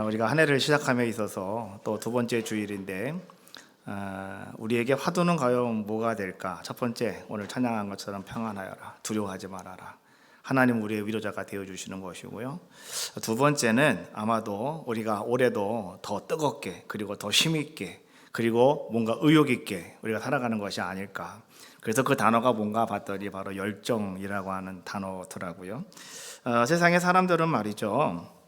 우리가 한 해를 시작함에 있어서 또 두 번째 주일인데 우리에게 화두는 과연 뭐가 될까? 첫 번째, 오늘 찬양한 것처럼 평안하여라, 두려워하지 말아라. 하나님 우리의 위로자가 되어주시는 것이고요. 두 번째는 아마도 우리가 올해도 더 뜨겁게, 그리고 더 힘있게, 그리고 뭔가 의욕 있게 우리가 살아가는 것이 아닐까. 그래서 그 단어가 뭔가 봤더니 바로 열정이라고 하는 단어더라고요. 세상의 사람들은 말이죠,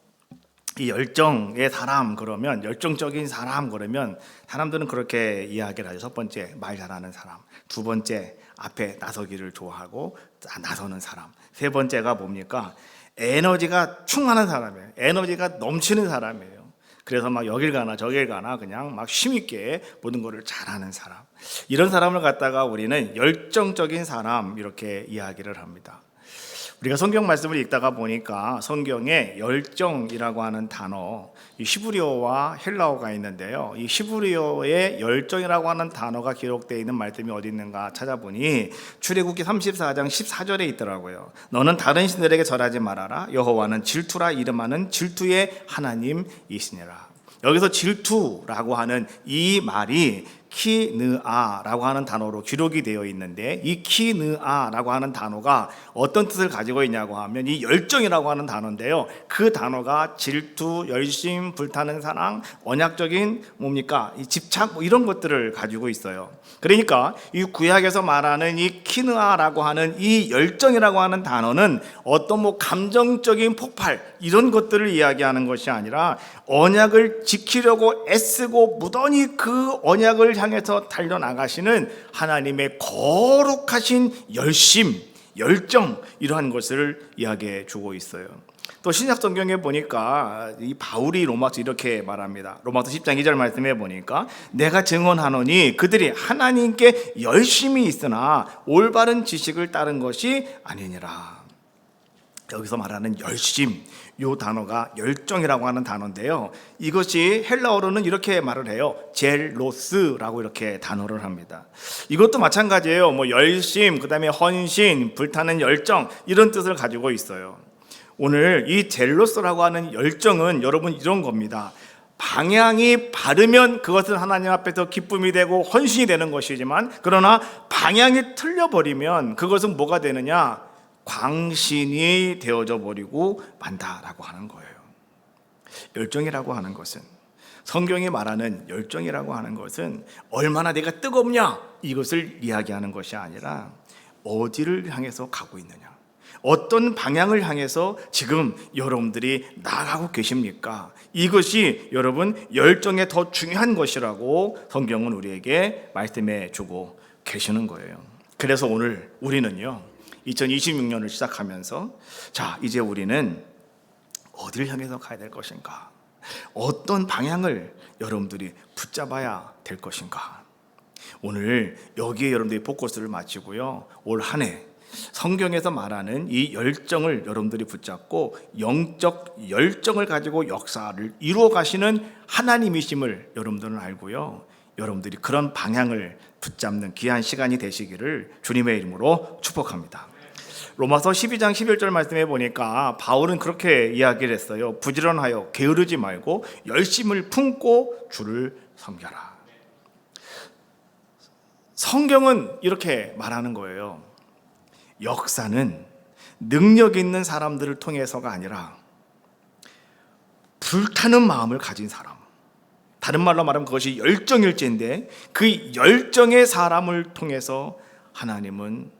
이 열정의 사람 그러면, 열정적인 사람 그러면 사람들은 그렇게 이야기를 하죠. 첫 번째, 말 잘하는 사람. 두 번째, 앞에 나서기를 좋아하고 나서는 사람. 세 번째가 뭡니까? 에너지가 충만한 사람이에요. 에너지가 넘치는 사람이에요. 그래서 막 여길 가나 저길 가나 그냥 막 힘있게 모든 것을 잘하는 사람. 이런 사람을 갖다가 우리는 열정적인 사람, 이렇게 이야기를 합니다. 우리가 성경 말씀을 읽다가 보니까 성경에 열정이라고 하는 단어, 이 히브리어와 헬라어가 있는데요. 이 히브리어의 열정이라고 하는 단어가 기록되어 있는 말씀이 어디 있는가 찾아보니 출애굽기 34장 14절에 있더라고요. 너는 다른 신들에게 절하지 말아라. 여호와는 질투라 이름하는 질투의 하나님이시니라. 여기서 질투라고 하는 이 말이 키느아라고 하는 단어로 기록이 되어 있는데, 이 키느아라고 하는 단어가 어떤 뜻을 가지고 있냐고 하면 이 열정이라고 하는 단어인데요. 그 단어가 질투, 열심, 불타는 사랑, 언약적인 뭡니까? 이 집착, 이런 것들을 가지고 있어요. 그러니까 이 구약에서 말하는 이 키느아라고 하는 이 열정이라고 하는 단어는 어떤 감정적인 폭발, 이런 것들을 이야기하는 것이 아니라 언약을 지키려고 애쓰고 무던히 그 언약을 향해서 달려나가시는 하나님의 거룩하신 열심, 열정, 이러한 것을 이야기해 주고 있어요. 또 신약 성경에 보니까 이 바울이 로마서 이렇게 말합니다. 로마서 10장 2절 말씀에 보니까 내가 증언하노니 그들이 하나님께 열심히 있으나 올바른 지식을 따른 것이 아니니라. 여기서 말하는 열심, 이 단어가 열정이라고 하는 단어인데요. 이것이 헬라어로는 이렇게 말을 해요. 젤로스라고 이렇게 단어를 합니다. 이것도 마찬가지예요. 열심, 그 다음에 헌신, 불타는 열정, 이런 뜻을 가지고 있어요. 오늘 이 젤로스라고 하는 열정은 여러분 이런 겁니다. 방향이 바르면 그것은 하나님 앞에서 기쁨이 되고 헌신이 되는 것이지만, 그러나 방향이 틀려버리면 그것은 뭐가 되느냐? 광신이 되어져 버리고 만다라고 하는 거예요. 열정이라고 하는 것은, 성경이 말하는 열정이라고 하는 것은 얼마나 내가 뜨겁냐, 이것을 이야기하는 것이 아니라 어디를 향해서 가고 있느냐, 어떤 방향을 향해서 지금 여러분들이 나아가고 계십니까? 이것이 여러분 열정의 더 중요한 것이라고 성경은 우리에게 말씀해 주고 계시는 거예요. 그래서 오늘 우리는요, 2026년을 시작하면서 자, 이제 우리는 어디를 향해서 가야 될 것인가? 어떤 방향을 여러분들이 붙잡아야 될 것인가? 오늘 여기에 여러분들이 포커스를 맞추고요, 올 한 해 성경에서 말하는 이 열정을 여러분들이 붙잡고 영적 열정을 가지고 역사를 이루어 가시는 하나님이심을 여러분들은 알고요, 여러분들이 그런 방향을 붙잡는 귀한 시간이 되시기를 주님의 이름으로 축복합니다. 로마서 12장 11절 말씀에 보니까 바울은 그렇게 이야기를 했어요. 부지런하여 게으르지 말고 열심을 품고 주를 섬겨라. 성경은 이렇게 말하는 거예요. 역사는 능력 있는 사람들을 통해서가 아니라 불타는 마음을 가진 사람, 다른 말로 말하면 그것이 열정일지인데, 그 열정의 사람을 통해서 하나님은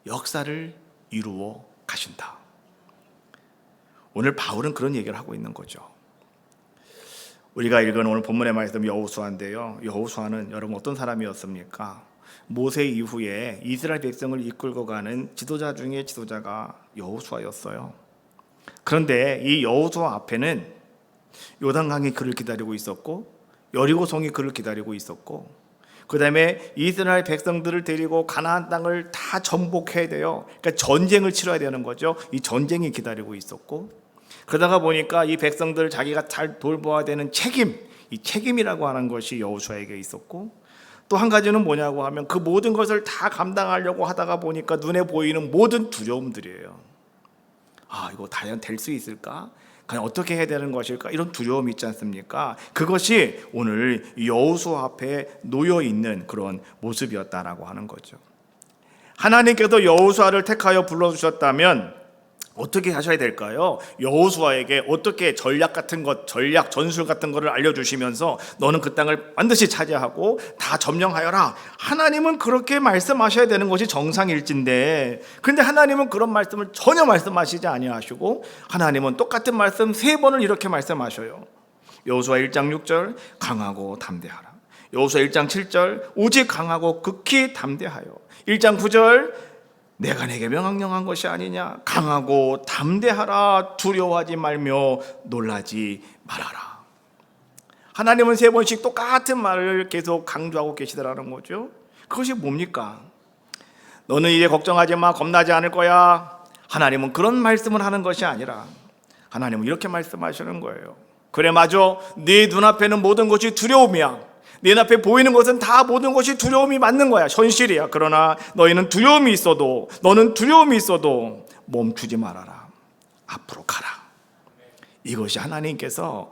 역사를 이루어 가신다. 오늘 바울은 그런 얘기를 하고 있는 거죠. 우리가 읽은 오늘 본문의 말씀 여호수아인데요, 여호수아는 여러분 어떤 사람이었습니까? 모세 이후에 이스라엘 백성을 이끌고 가는 지도자 중에 지도자가 여호수아였어요. 그런데 이 여호수아 앞에는 요단강이 그를 기다리고 있었고, 여리고성이 그를 기다리고 있었고, 그 다음에 이스라엘 백성들을 데리고 가나안 땅을 다 정복해야 돼요. 그러니까 전쟁을 치러야 되는 거죠. 이 전쟁이 기다리고 있었고, 그러다가 보니까 이 백성들을 자기가 잘 돌보아야 되는 책임, 이 책임이라고 하는 것이 여호수아에게 있었고, 또 한 가지는 뭐냐고 하면 그 모든 것을 다 감당하려고 하다가 보니까 눈에 보이는 모든 두려움들이에요. 아, 이거 과연 될 수 있을까? 과연 어떻게 해야 되는 것일까? 이런 두려움이 있지 않습니까? 그것이 오늘 여호수아 앞에 놓여 있는 그런 모습이었다라고 하는 거죠. 하나님께서 여호수아를 택하여 불러주셨다면 어떻게 하셔야 될까요? 여호수아에게 어떻게 전략 같은 것, 전략 전술 같은 거를 알려주시면서 너는 그 땅을 반드시 차지하고 다 점령하여라. 하나님은 그렇게 말씀하셔야 되는 것이 정상일진데, 그런데 하나님은 그런 말씀을 전혀 말씀하시지 아니하시고 하나님은 똑같은 말씀 3번을 이렇게 말씀하셔요. 여호수아 1장 6절 강하고 담대하라. 여호수아 1장 7절 오직 강하고 극히 담대하여. 1장 9절 내가 내게 명령한 것이 아니냐, 강하고 담대하라, 두려워하지 말며 놀라지 말아라. 하나님은 3번씩 똑같은 말을 계속 강조하고 계시더라는 거죠. 그것이 뭡니까? 너는 이제 걱정하지 마, 겁나지 않을 거야. 하나님은 그런 말씀을 하는 것이 아니라 하나님은 이렇게 말씀하시는 거예요. 그래, 맞아, 네 눈앞에는 모든 것이 두려움이야. 네 눈앞에 보이는 것은 다 모든 것이 두려움이 맞는 거야. 현실이야. 그러나 너는 두려움이 있어도 멈추지 말아라. 앞으로 가라. 이것이 하나님께서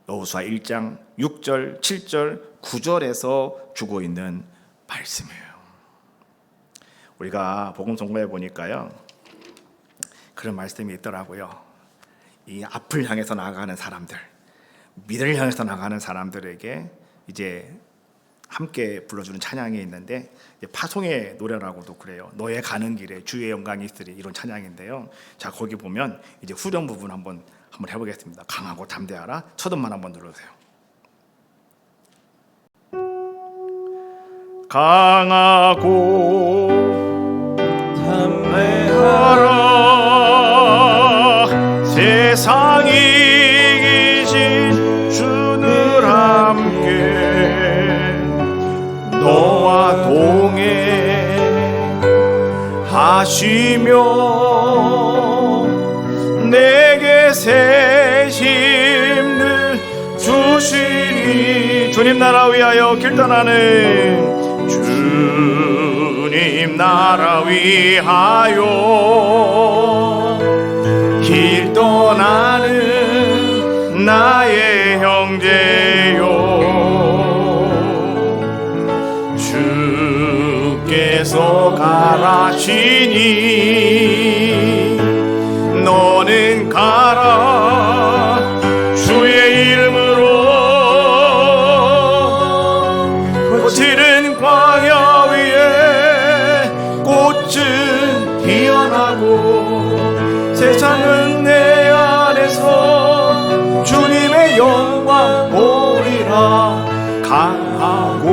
여호수아 1장 6절, 7절, 9절에서 주고 있는 말씀이에요. 우리가 복음 전공해 보니까요, 그런 말씀이 있더라고요. 이 앞을 향해서 나아가는 사람들, 미래를 향해서 나가는 사람들에게 이제 함께 불러주는 찬양이 있는데, 파송의 노래라고도 그래요. 너의 가는 길에 주의 영광이 있으리, 이런 찬양인데요. 자, 거기 보면 이제 후렴 부분 한번 해보겠습니다. 강하고 담대하라. 첫 음만 한번 눌러주세요. 강하고 담대하라. 세상이 이기신 주늘 함께 너와 동행하시며 내게 새 힘을 주시리. 주님 나라 위하여 길 떠나는, 주님 나라 위하여 길 떠나는 나의 형제요, 주께서 가라시니 너는 가라. 주의 이름으로 거칠은 광야 위에 꽃은 피어나고 세상은 내 안에서 주님의 영광 보리라. 강하고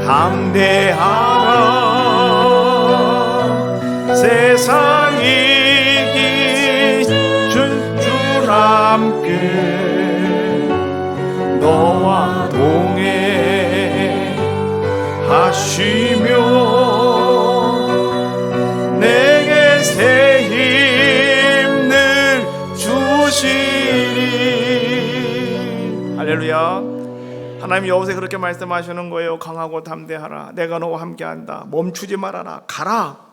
담대하라. 세상 이기신 주 함께 너와 동행하시며 내게 새 힘을 주시리. 할렐루야. 하나님 여호수아에 그렇게 말씀하시는 거예요. 강하고 담대하라. 내가 너와 함께한다. 멈추지 말아라. 가라.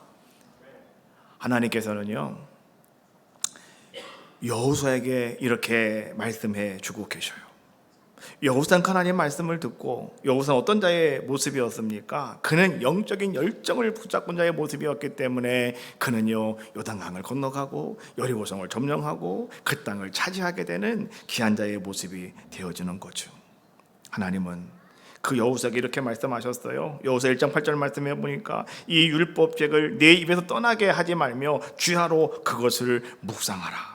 하나님께서는요, 여호수아에게 이렇게 말씀해 주고 계셔요. 여호수아는 하나님 말씀을 듣고, 여호수아는 어떤 자의 모습이었습니까? 그는 영적인 열정을 붙잡은 자의 모습이었기 때문에 그는요, 요단강을 건너가고 여리고성을 점령하고 그 땅을 차지하게 되는 귀한 자의 모습이 되어지는 거죠. 하나님은 그 여호수아에게 이렇게 말씀하셨어요. 여호수아 1장 8절 말씀해 보니까 이 율법책을 내 입에서 떠나게 하지 말며 주야로 그것을 묵상하라.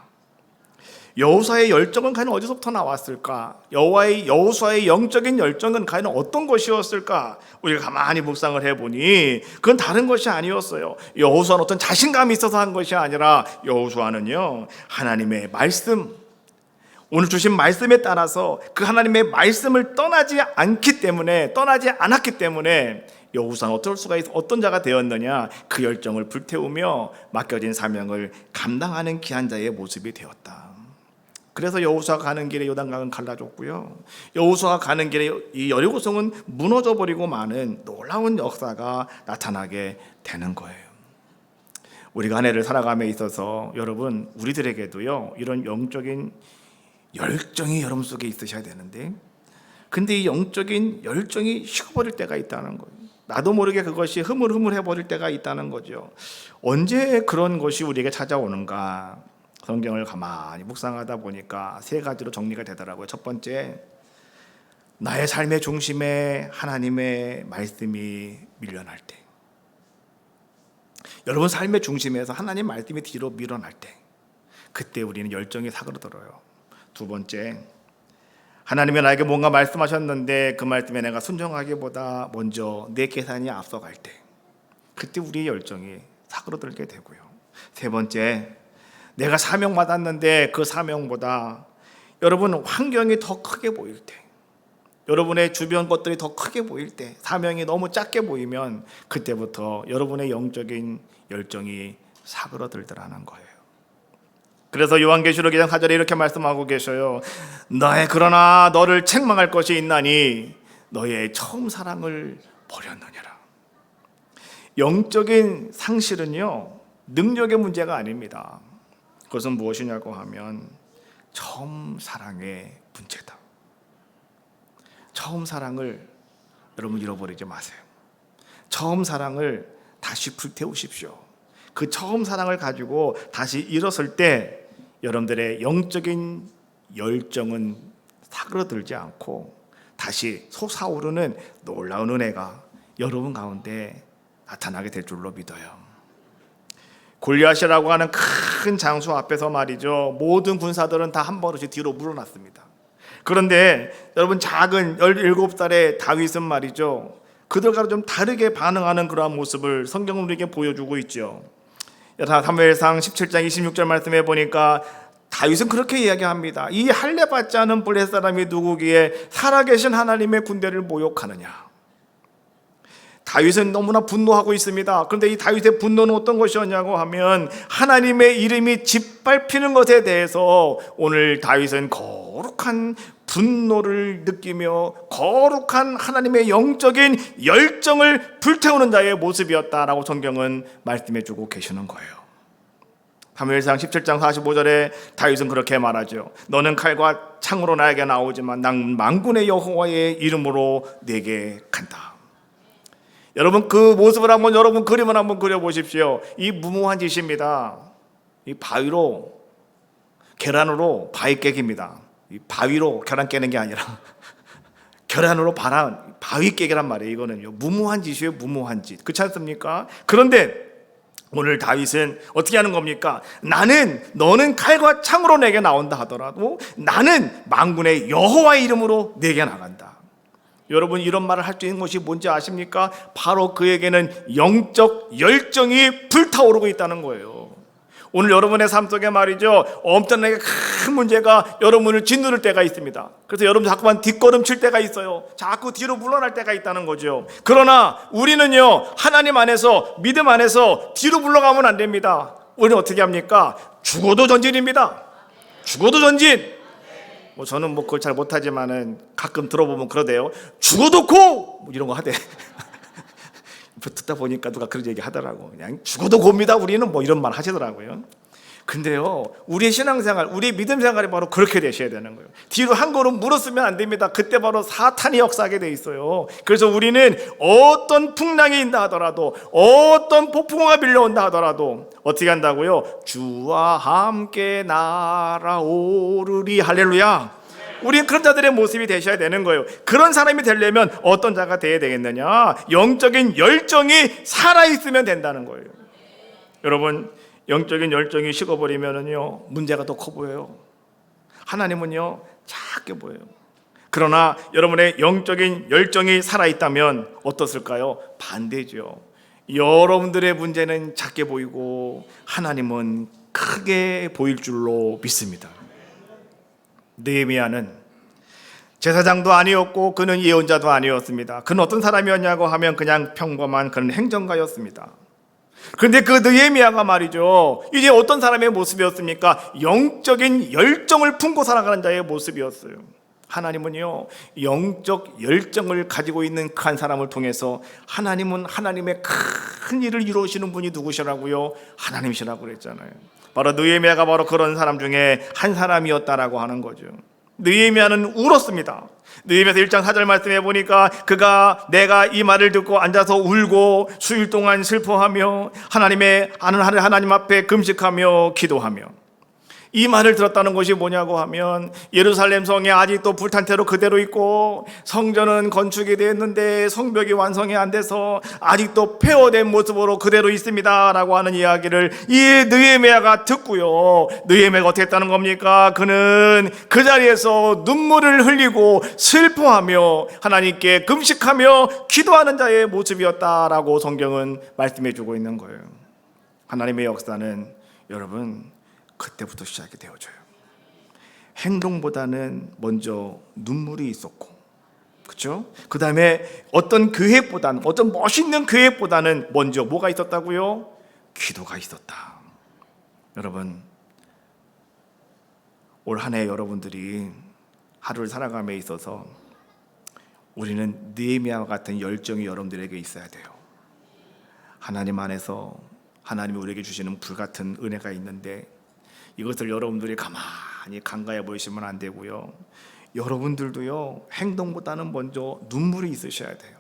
여호수아의 열정은 과연 어디서부터 나왔을까? 여호수아의 영적인 열정은 과연 어떤 것이었을까? 우리가 가만히 묵상을 해보니 그건 다른 것이 아니었어요. 여호수아는 어떤 자신감이 있어서 한 것이 아니라 여호수아는요, 하나님의 말씀, 오늘 주신 말씀에 따라서 그 하나님의 말씀을 떠나지 않았기 때문에 여호수아는 어떤 자가 되었느냐? 그 열정을 불태우며 맡겨진 사명을 감당하는 귀한 자의 모습이 되었다. 그래서 여호수아가 가는 길에 요단강은 갈라졌고요, 여호수아가 가는 길에 이 여리고성은 무너져 버리고 많은 놀라운 역사가 나타나게 되는 거예요. 우리가 한 해를 살아감에 있어서 여러분 우리들에게도요 이런 영적인 열정이 여러분 속에 있으셔야 되는데, 근데 이 영적인 열정이 식어버릴 때가 있다는 거예요. 나도 모르게 그것이 흐물흐물해 버릴 때가 있다는 거죠. 언제 그런 것이 우리에게 찾아오는가? 성경을 가만히 묵상하다 보니까 세 가지로 정리가 되더라고요. 첫 번째, 나의 삶의 중심에 하나님의 말씀이 밀려날 때, 여러분 삶의 중심에서 하나님 말씀이 뒤로 밀어날 때, 그때 우리는 열정이 사그러들어요. 두 번째, 하나님이 나에게 뭔가 말씀하셨는데 그 말씀에 내가 순종하기보다 먼저 내 계산이 앞서갈 때, 그때 우리의 열정이 사그러들게 되고요. 세 번째, 내가 사명 받았는데 그 사명보다 여러분 환경이 더 크게 보일 때, 여러분의 주변 것들이 더 크게 보일 때, 사명이 너무 작게 보이면 그때부터 여러분의 영적인 열정이 사그러들더라는 거예요. 그래서 요한계시록 2장 4절에 이렇게 말씀하고 계셔요. 그러나 너를 책망할 것이 있나니 너의 처음 사랑을 버렸느니라. 영적인 상실은요 능력의 문제가 아닙니다. 그것은 무엇이냐고 하면 처음 사랑의 문제다. 처음 사랑을 여러분 잃어버리지 마세요. 처음 사랑을 다시 불태우십시오. 그 처음 사랑을 가지고 다시 일어설 때 여러분들의 영적인 열정은 사그러들지 않고 다시 솟아오르는 놀라운 은혜가 여러분 가운데 나타나게 될 줄로 믿어요. 골리앗이라고 하는 큰 장수 앞에서 말이죠, 모든 군사들은 다 한 버릇이 뒤로 물러났습니다. 그런데 여러분 작은 17살의 다윗은 말이죠, 그들과 좀 다르게 반응하는 그러한 모습을 성경은 우리에게 보여주고 있죠. 사무엘상 17장 26절 말씀해 보니까 다윗은 그렇게 이야기합니다. 이 할례받지 않은 블레셋 사람이 누구기에 살아계신 하나님의 군대를 모욕하느냐. 다윗은 너무나 분노하고 있습니다. 그런데 이 다윗의 분노는 어떤 것이었냐고 하면 하나님의 이름이 짓밟히는 것에 대해서 오늘 다윗은 거룩한 분노를 느끼며 거룩한 하나님의 영적인 열정을 불태우는 자의 모습이었다라고 성경은 말씀해 주고 계시는 거예요. 사무엘상 17장 45절에 다윗은 그렇게 말하죠. 너는 칼과 창으로 나에게 나오지만 난 만군의 여호와의 이름으로 내게 간다. 여러분 그 모습을 한번 여러분 그림을 한번 그려보십시오. 이 무모한 짓입니다. 이 바위로 계란으로 바위 깨기입니다. 이 바위로 계란 깨는 게 아니라 계란으로 바위 깨기란 말이에요. 이거는요 무모한 짓이에요. 무모한 짓. 그렇지 않습니까? 그런데 오늘 다윗은 어떻게 하는 겁니까? 너는 칼과 창으로 내게 나온다 하더라도 나는 만군의 여호와의 이름으로 내게 나간다. 여러분 이런 말을 할 수 있는 것이 뭔지 아십니까? 바로 그에게는 영적 열정이 불타오르고 있다는 거예요. 오늘 여러분의 삶 속에 말이죠, 엄청나게 큰 문제가 여러분을 짓누를 때가 있습니다. 그래서 여러분 자꾸만 뒷걸음칠 때가 있어요. 자꾸 뒤로 물러날 때가 있다는 거죠. 그러나 우리는요 하나님 안에서, 믿음 안에서 뒤로 물러가면 안 됩니다. 우리는 어떻게 합니까? 죽어도 전진입니다. 죽어도 전진. 저는 그걸 잘 못하지만은 가끔 들어보면 그러대요. 죽어도 고! 이런 거 하대. 듣다 보니까 누가 그런 얘기 하더라고. 그냥 죽어도 고입니다. 우리는 이런 말 하시더라고요. 근데요, 우리의 신앙생활, 우리의 믿음 생활이 바로 그렇게 되셔야 되는 거예요. 뒤로 한 걸음 물었으면 안 됩니다. 그때 바로 사탄이 역사하게 돼 있어요. 그래서 우리는 어떤 풍랑이 있다 하더라도, 어떤 폭풍우가 밀려온다 하더라도 어떻게 한다고요? 주와 함께 날아오르리. 할렐루야. 우리는 그런 자들의 모습이 되셔야 되는 거예요. 그런 사람이 되려면 어떤 자가 되어야 되겠느냐? 영적인 열정이 살아있으면 된다는 거예요. 여러분 영적인 열정이 식어버리면은요 문제가 더 커 보여요. 하나님은요 작게 보여요. 그러나 여러분의 영적인 열정이 살아있다면 어떻을까요? 반대죠. 여러분들의 문제는 작게 보이고 하나님은 크게 보일 줄로 믿습니다. 느헤미야는 제사장도 아니었고 그는 예언자도 아니었습니다. 그는 어떤 사람이었냐고 하면 그냥 평범한 그런 행정가였습니다. 그런데 그 느헤미야가 말이죠, 이제 어떤 사람의 모습이었습니까? 영적인 열정을 품고 살아가는 자의 모습이었어요. 하나님은요, 영적 열정을 가지고 있는 그 한 사람을 통해서 하나님은 하나님의 큰 일을 이루시는 분이 누구시라고요? 하나님이시라고 그랬잖아요. 바로 느헤미야가 바로 그런 사람 중에 한 사람이었다라고 하는 거죠. 느헤미야는 울었습니다. 느헤미야서 1장 4절 말씀해 보니까 그가 내가 이 말을 듣고 앉아서 울고 수일 동안 슬퍼하며 하나님 앞에 금식하며 기도하며, 이 말을 들었다는 것이 뭐냐고 하면 예루살렘 성이 아직도 불탄 채로 그대로 있고 성전은 건축이 되었는데 성벽이 완성이 안 돼서 아직도 폐허된 모습으로 그대로 있습니다 라고 하는 이야기를 이 느헤미야가 듣고요, 느헤미야가 어떻게 했다는 겁니까? 그는 그 자리에서 눈물을 흘리고 슬퍼하며 하나님께 금식하며 기도하는 자의 모습이었다라고 성경은 말씀해 주고 있는 거예요. 하나님의 역사는 여러분 그때부터 시작이 되어져요. 행동보다는 먼저 눈물이 있었고, 그렇죠? 그 다음에 어떤 계획보다는, 어떤 멋있는 계획보다는 먼저 뭐가 있었다고요? 기도가 있었다. 여러분, 올 한 해 여러분들이 하루를 살아감에 있어서 우리는 느헤미야와 같은 열정이 여러분들에게 있어야 돼요. 하나님 안에서 하나님이 우리에게 주시는 불같은 은혜가 있는데 이것을 여러분들이 가만히 간과해 보시면 안 되고요, 여러분들도요, 행동보다는 먼저 눈물이 있으셔야 돼요.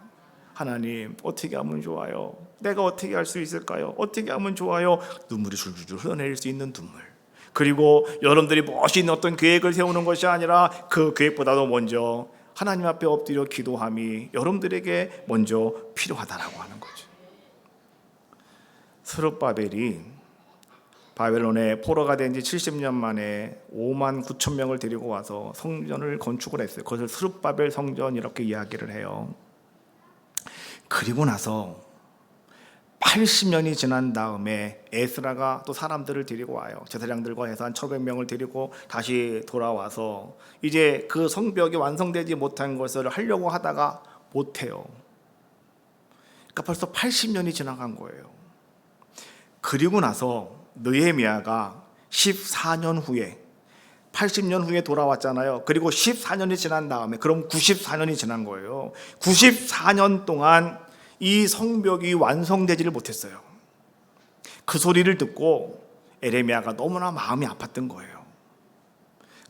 하나님, 어떻게 하면 좋아요? 내가 어떻게 할 수 있을까요? 어떻게 하면 좋아요? 눈물이 줄줄줄 흘러내릴 수 있는 눈물. 그리고 여러분들이 멋있는 어떤 계획을 세우는 것이 아니라 그 계획보다도 먼저 하나님 앞에 엎드려 기도함이 여러분들에게 먼저 필요하다라고 하는 거죠. 스룹바벨이 바벨론에 포로가 된 지 70년 만에 5만 9천 명을 데리고 와서 성전을 건축을 했어요. 그것을 스룹바벨 성전 이렇게 이야기를 해요. 그리고 나서 80년이 지난 다음에 에스라가 또 사람들을 데리고 와요. 제사장들과 해서 한 1,500명을 데리고 다시 돌아와서 이제 그 성벽이 완성되지 못한 것을 하려고 하다가 못해요. 그러니까 벌써 80년이 지나간 거예요. 그리고 나서 느헤미야가 14년 후에, 80년 후에 돌아왔잖아요. 그리고 14년이 지난 다음에, 그럼 94년이 지난 거예요. 94년 동안 이 성벽이 완성되지를 못했어요. 그 소리를 듣고 에레미야가 너무나 마음이 아팠던 거예요.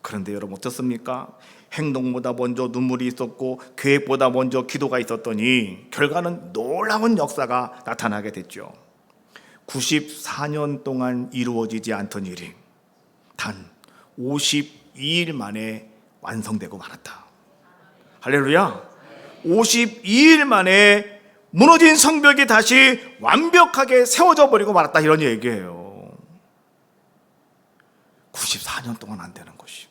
그런데 여러분 어떻습니까? 행동보다 먼저 눈물이 있었고 계획보다 먼저 기도가 있었더니 결과는 놀라운 역사가 나타나게 됐죠. 94년 동안 이루어지지 않던 일이 단 52일 만에 완성되고 말았다. 할렐루야. 52일 만에 무너진 성벽이 다시 완벽하게 세워져 버리고 말았다, 이런 얘기예요. 94년 동안 안 되는 것이.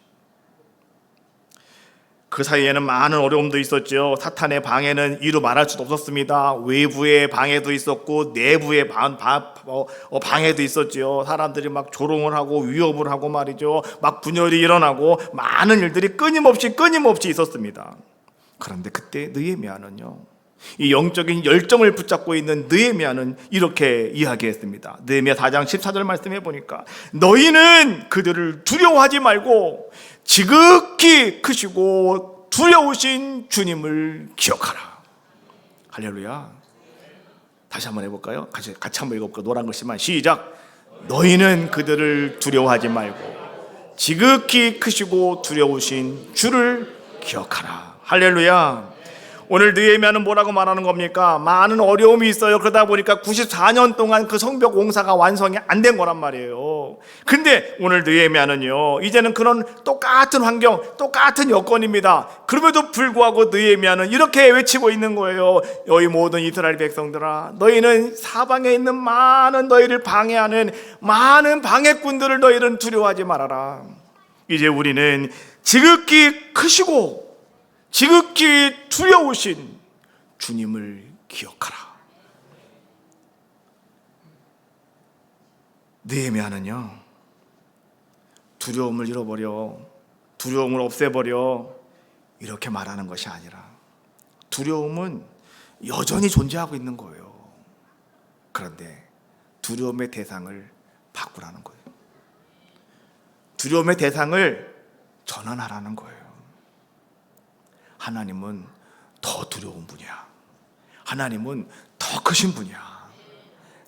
그 사이에는 많은 어려움도 있었죠. 사탄의 방해는 이루 말할 수도 없었습니다. 외부의 방해도 있었고 내부의 방해도 있었죠. 사람들이 막 조롱을 하고 위협을 하고 말이죠. 막 분열이 일어나고 많은 일들이 끊임없이 있었습니다. 그런데 그때 느헤미야는요, 이 영적인 열정을 붙잡고 있는 느헤미야는 이렇게 이야기했습니다. 느헤미야 4장 14절 말씀해 보니까 너희는 그들을 두려워하지 말고 지극히 크시고 두려우신 주님을 기억하라. 할렐루야. 다시 한번 해볼까요? 같이 한번 읽어볼까요? 노란 글씨만 시작. 너희는 그들을 두려워하지 말고 지극히 크시고 두려우신 주를 기억하라. 할렐루야. 오늘 느헤미야는 뭐라고 말하는 겁니까? 많은 어려움이 있어요. 그러다 보니까 94년 동안 그 성벽 공사가 완성이 안 된 거란 말이에요. 근데 오늘 느헤미야는요, 이제는 그런 똑같은 환경, 똑같은 여건입니다. 그럼에도 불구하고 느헤미야는 이렇게 외치고 있는 거예요. 너희 모든 이스라엘 백성들아, 너희는 사방에 있는 많은 너희를 방해하는 많은 방해꾼들을 너희는 두려워하지 말아라. 이제 우리는 지극히 크시고 지극히 두려우신 주님을 기억하라. 느헤미야는요, 두려움을 잃어버려, 두려움을 없애버려, 이렇게 말하는 것이 아니라 두려움은 여전히 존재하고 있는 거예요. 그런데 두려움의 대상을 바꾸라는 거예요. 두려움의 대상을 전환하라는 거예요. 하나님은 더 두려운 분이야. 하나님은 더 크신 분이야.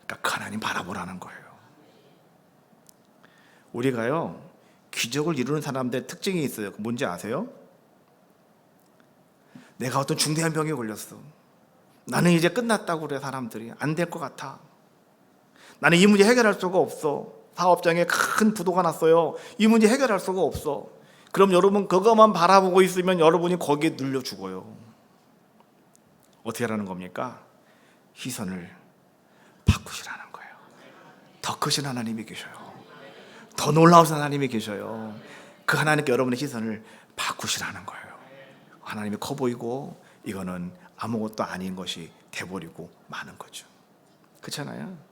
그러니까 그 하나님 바라보라는 거예요. 우리가요, 기적을 이루는 사람들의 특징이 있어요. 뭔지 아세요? 내가 어떤 중대한 병에 걸렸어. 나는 이제 끝났다고 그래. 사람들이 안 될 것 같아. 나는 이 문제 해결할 수가 없어. 사업장에 큰 부도가 났어요. 이 문제 해결할 수가 없어. 그럼 여러분 그것만 바라보고 있으면 여러분이 거기에 눌려 죽어요. 어떻게 하라는 겁니까? 시선을 바꾸시라는 거예요. 더 크신 하나님이 계셔요. 더 놀라우신 하나님이 계셔요. 그 하나님께 여러분의 시선을 바꾸시라는 거예요. 하나님이 커 보이고 이거는 아무것도 아닌 것이 돼버리고 마는 거죠. 그렇잖아요.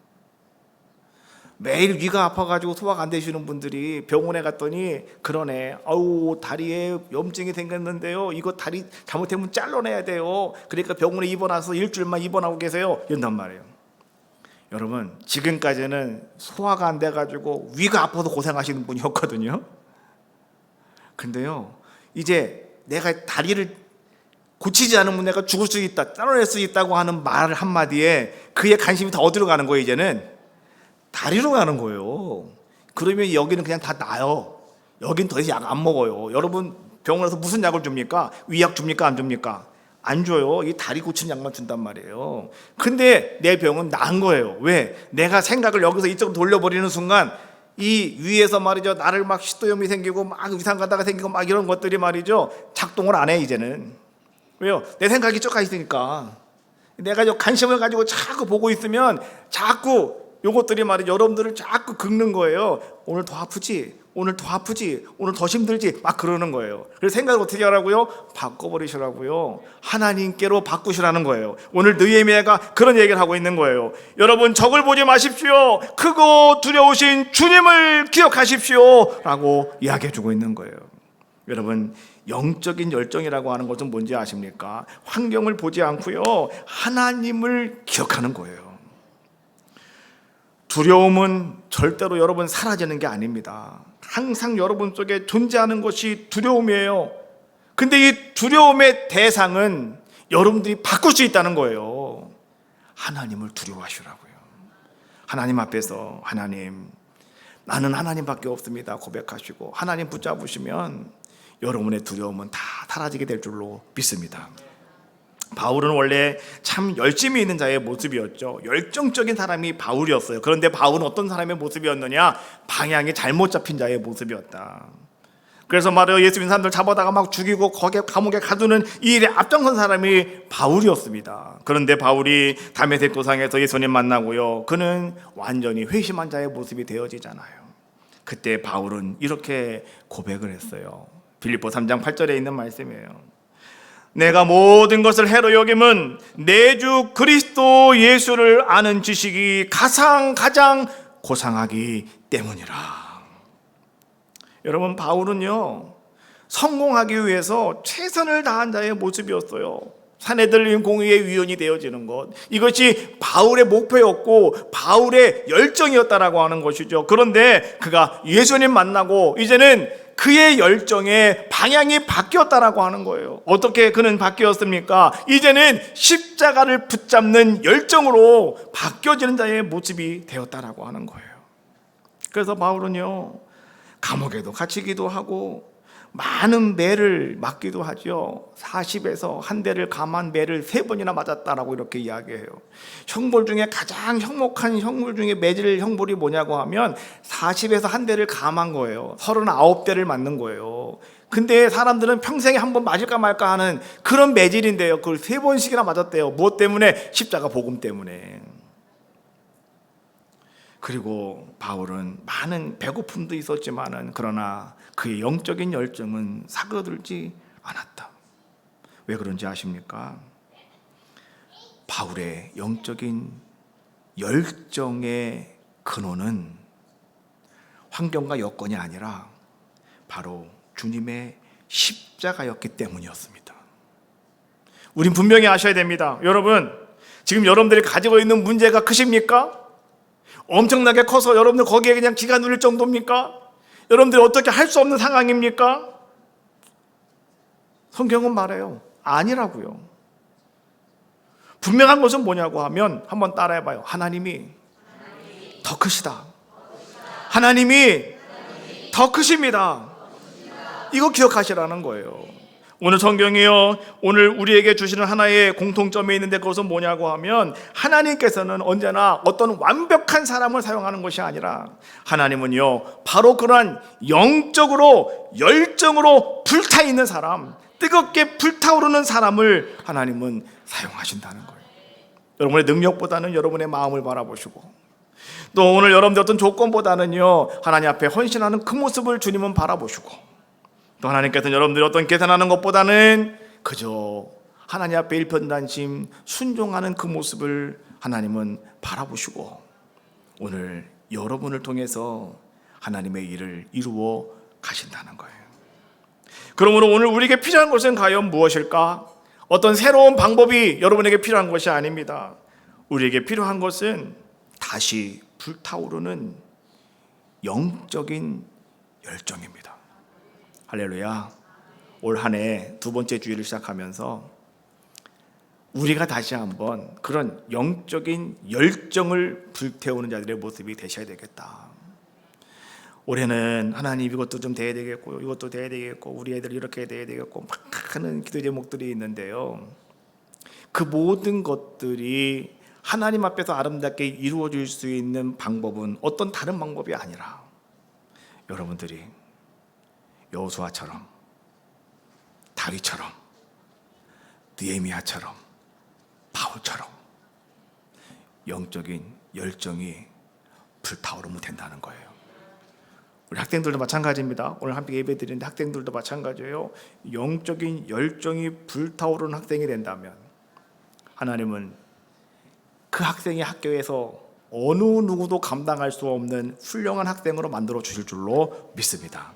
매일 위가 아파가지고 소화가 안 되시는 분들이 병원에 갔더니 그러네. 아우 다리에 염증이 생겼는데요. 이거 다리 잘못하면 잘라내야 돼요. 그러니까 병원에 입원해서 일주일만 입원하고 계세요. 이런단 말이에요. 여러분 지금까지는 소화가 안 돼가지고 위가 아파서 고생하시는 분이었거든요. 근데요 이제 내가 다리를 고치지 않으면 내가 죽을 수 있다, 잘라낼 수 있다고 하는 말 한마디에 그의 관심이 다 어디로 가는 거예요? 이제는 다리로 가는 거예요. 그러면 여기는 그냥 다 나요. 여긴 더 이상 약 안 먹어요. 여러분 병원에서 무슨 약을 줍니까? 위약 줍니까? 안 줍니까? 안 줘요. 이 다리 고치는 약만 준단 말이에요. 근데 내 병은 나은 거예요. 왜? 내가 생각을 여기서 이쪽으로 돌려버리는 순간 이 위에서 말이죠, 나를 막 식도염이 생기고 막 위산가다가 생기고 막 이런 것들이 말이죠, 작동을 안 해 이제는. 왜요? 내 생각이 쫓가 있으니까. 내가 관심을 가지고 자꾸 보고 있으면 자꾸 요것들이 말이죠, 여러분들을 자꾸 긁는 거예요. 오늘 더 아프지? 오늘 더 아프지? 오늘 더 힘들지? 막 그러는 거예요. 그래서 생각을 어떻게 하라고요? 바꿔버리시라고요. 하나님께로 바꾸시라는 거예요. 오늘 느헤미야가 그런 얘기를 하고 있는 거예요. 여러분 적을 보지 마십시오. 크고 두려우신 주님을 기억하십시오 라고 이야기해 주고 있는 거예요. 여러분 영적인 열정이라고 하는 것은 뭔지 아십니까? 환경을 보지 않고요, 하나님을 기억하는 거예요. 두려움은 절대로 여러분 사라지는 게 아닙니다. 항상 여러분 속에 존재하는 것이 두려움이에요. 근데 이 두려움의 대상은 여러분들이 바꿀 수 있다는 거예요. 하나님을 두려워하시라고요. 하나님 앞에서 하나님, 나는 하나님밖에 없습니다 고백하시고 하나님 붙잡으시면 여러분의 두려움은 다 사라지게 될 줄로 믿습니다. 바울은 원래 참 열심히 있는 자의 모습이었죠. 열정적인 사람이 바울이었어요. 그런데 바울은 어떤 사람의 모습이었느냐? 방향이 잘못 잡힌 자의 모습이었다. 그래서 말이에요, 예수 믿는 사람들 잡아다가 막 죽이고 거기에 감옥에 가두는 이 일에 앞장선 사람이 바울이었습니다. 그런데 바울이 다메섹 도상에서 예수님 만나고요, 그는 완전히 회심한 자의 모습이 되어지잖아요. 그때 바울은 이렇게 고백을 했어요. 빌립보 3장 8절에 있는 말씀이에요. 내가 모든 것을 해로 여김은 내 주 그리스도 예수를 아는 지식이 가장 고상하기 때문이라. 여러분 바울은요 성공하기 위해서 최선을 다한 자의 모습이었어요. 사내들린 공의의 위원이 되어지는 것, 이것이 바울의 목표였고 바울의 열정이었다라고 하는 것이죠. 그런데 그가 예수님 만나고 이제는 그의 열정의 방향이 바뀌었다라고 하는 거예요. 어떻게 그는 바뀌었습니까? 이제는 십자가를 붙잡는 열정으로 바뀌어지는 자의 모습이 되었다라고 하는 거예요. 그래서 바울은요 감옥에도 갇히기도 하고 많은 매를 맞기도 하죠. 40에서 한 대를 감한 매를 3번이나 맞았다라고 이렇게 이야기해요. 형벌 중에 가장 혁목한 형벌 중에 매질 형벌이 뭐냐고 하면 40에서 한 대를 감한 거예요. 39대를 맞는 거예요. 근데 사람들은 평생에 한 번 맞을까 말까 하는 그런 매질인데요, 그걸 3번씩이나 맞았대요. 무엇 때문에? 십자가 복음 때문에. 그리고 바울은 많은 배고픔도 있었지만은 그러나 그의 영적인 열정은 사그러들지 않았다. 왜 그런지 아십니까? 바울의 영적인 열정의 근원은 환경과 여건이 아니라 바로 주님의 십자가였기 때문이었습니다. 우린 분명히 아셔야 됩니다. 여러분, 지금 여러분들이 가지고 있는 문제가 크십니까? 엄청나게 커서 여러분들 거기에 그냥 기가 눌릴 정도입니까? 여러분들이 어떻게 할 수 없는 상황입니까? 성경은 말해요. 아니라고요. 분명한 것은 뭐냐고 하면 한번 따라해봐요. 하나님이 더 크시다. 하나님이 더 크십니다. 이거 기억하시라는 거예요. 오늘 성경이요, 오늘 우리에게 주시는 하나의 공통점이 있는데 그것은 뭐냐고 하면 하나님께서는 언제나 어떤 완벽한 사람을 사용하는 것이 아니라 하나님은요 바로 그러한 영적으로 열정으로 불타있는 사람, 뜨겁게 불타오르는 사람을 하나님은 사용하신다는 거예요. 여러분의 능력보다는 여러분의 마음을 바라보시고, 또 오늘 여러분들 어떤 조건보다는요 하나님 앞에 헌신하는 그 모습을 주님은 바라보시고, 또 하나님께서는 여러분들이 어떤 계산하는 것보다는 그저 하나님 앞에 일편단심 순종하는 그 모습을 하나님은 바라보시고 오늘 여러분을 통해서 하나님의 일을 이루어 가신다는 거예요. 그러므로 오늘 우리에게 필요한 것은 과연 무엇일까? 어떤 새로운 방법이 여러분에게 필요한 것이 아닙니다. 우리에게 필요한 것은 다시 불타오르는 영적인 열정입니다. 할렐루야. 올 한 해 두 번째 주일을 시작하면서 우리가 다시 한번 그런 영적인 열정을 불태우는 자들의 모습이 되셔야 되겠다. 올해는 하나님 이것도 좀 돼야 되겠고 이것도 돼야 되겠고 우리 애들이 이렇게 돼야 되겠고 막 하는 기도 제목들이 있는데요, 그 모든 것들이 하나님 앞에서 아름답게 이루어질 수 있는 방법은 어떤 다른 방법이 아니라 여러분들이 여호수아처럼, 다윗처럼, 느헤미야처럼, 바울처럼 영적인 열정이 불타오르면 된다는 거예요. 우리 학생들도 마찬가지입니다. 오늘 함께 예배 드리는데 학생들도 마찬가지예요. 영적인 열정이 불타오르는 학생이 된다면 하나님은 그 학생이 학교에서 어느 누구도 감당할 수 없는 훌륭한 학생으로 만들어 주실 줄로 믿습니다.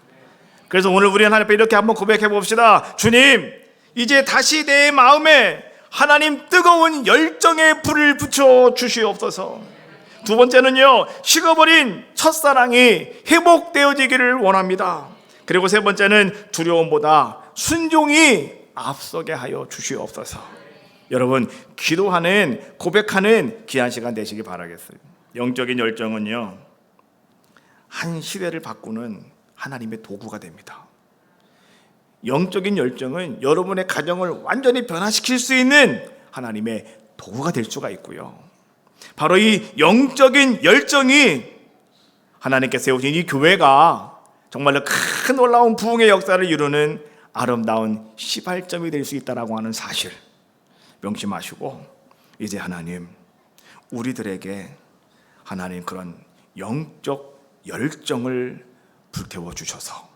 그래서 오늘 우리 하나님 앞에 이렇게 한번 고백해 봅시다. 주님, 이제 다시 내 마음에 하나님 뜨거운 열정의 불을 붙여 주시옵소서. 두 번째는요, 식어버린 첫사랑이 회복되어지기를 원합니다. 그리고 세 번째는 두려움보다 순종이 앞서게 하여 주시옵소서. 여러분, 기도하는, 고백하는 귀한 시간 되시기 바라겠어요. 영적인 열정은요, 한 시대를 바꾸는 하나님의 도구가 됩니다. 영적인 열정은 여러분의 가정을 완전히 변화시킬 수 있는 하나님의 도구가 될 수가 있고요, 바로 이 영적인 열정이 하나님께서 세우신 이 교회가 정말로 큰 놀라운 부흥의 역사를 이루는 아름다운 시발점이 될 수 있다라고 하는 사실 명심하시고, 이제 하나님 우리들에게 하나님 그런 영적 열정을 불태워 주셔서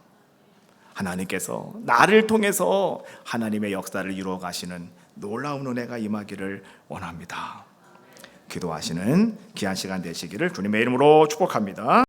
하나님께서 나를 통해서 하나님의 역사를 이루어 가시는 놀라운 은혜가 임하기를 원합니다. 기도하시는 귀한 시간 되시기를 주님의 이름으로 축복합니다.